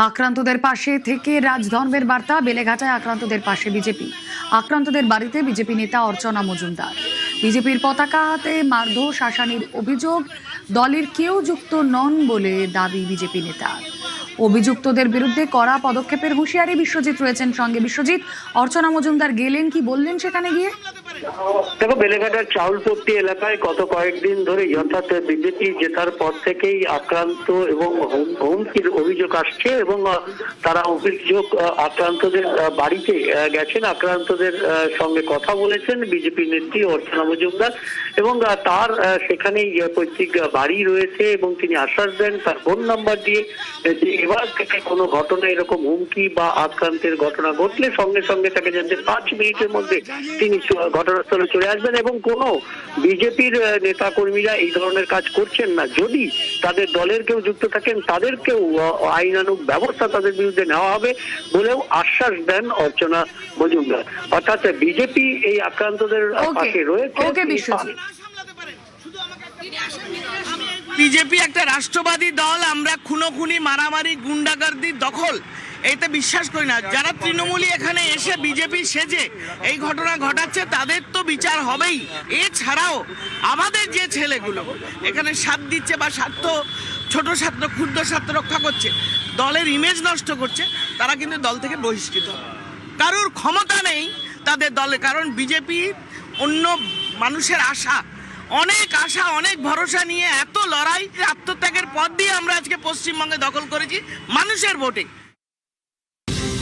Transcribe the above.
আক্রান্তদের পাশে থেকে রাজধর্মের বার্তা। বেলেঘাটায় আক্রান্তদের পাশে বিজেপি। আক্রান্তদের বাড়িতে বিজেপি নেতা অর্চনা মজুমদার। বিজেপির পতাকা হাতে মারধর শাসানির অভিযোগ। দলের কেউ যুক্ত নন বলে দাবি বিজেপি নেতার। অভিযুক্তদের বিরুদ্ধে কড়া পদক্ষেপের হুঁশিয়ারি। বিশ্বজিৎ রয়েছেন সঙ্গে। বিশ্বজিৎ, অর্চনা মজুমদার গেলেন, কি বললেন সেখানে গিয়ে? দেখো, বেলেঘাটার চাউলপট্টি এলাকায় গত কয়েকদিন ধরেই অর্থাৎ বিজেপি জেতার পর থেকেই আক্রান্ত এবং হুমকির অভিযোগ আসছে এবং তারা অভিযোগ আক্রান্তদের বাড়িতে গেছেন, আক্রান্তদের সঙ্গে কথা বলেছেন বিজেপি নেত্রী অর্চনা মজুমদার এবং তার সেখানেই পৈতৃক বাড়ি রয়েছে এবং তিনি আশ্বাস দেন তার ফোন নাম্বার দিয়ে যে এবার থেকে কোনো ঘটনা এরকম হুমকি বা আক্রান্তের ঘটনা ঘটলে সঙ্গে সঙ্গে তাকে জানতে 5 মিনিটের মধ্যে তিনি ঘটনাস্থলে চলে আসবেন এবং কোনো বিজেপির নেতা কর্মীরা এই ধরনের কাজ করছেন না। যদি তাদের দলের কেউ যুক্ত থাকেন তাদেরকেও আইনানুগ ব্যবস্থা তাদের বিরুদ্ধে নেওয়া হবে বলেও আশ্বাস দেন অর্চনা মজুমদার। অর্থাৎ বিজেপি এই আক্রান্তদের পাশে রয়েছে। বিজেপি একটা রাষ্ট্রবাদী দল, আমরা খুনোখুনি মারামারি গুন্ডাগার্দির দখল এতে বিশ্বাস করি না। যারা তৃণমূলী এখানে এসে বিজেপি সেজে এই ঘটনা ঘটাচ্ছে তাদের তো বিচার হবেই। এছাড়াও আমাদের যে ছেলেগুলো এখানে সাথ দিচ্ছে বা ছোট স্বার্থ ক্ষুদ্র স্বার্থ রক্ষা করছে, দলের ইমেজ নষ্ট করছে, তারা কিন্তু দল থেকে বহিষ্কৃত। কারোর ক্ষমতা নেই তাদের দলে, কারণ বিজেপি অন্য মানুষের আশা, অনেক আশা অনেক ভরসা নিয়ে এত লড়াই আত্মত্যাগের পথ দিয়ে আমরা আজকে পশ্চিমবঙ্গে দখল করেছি মানুষের ভোটে।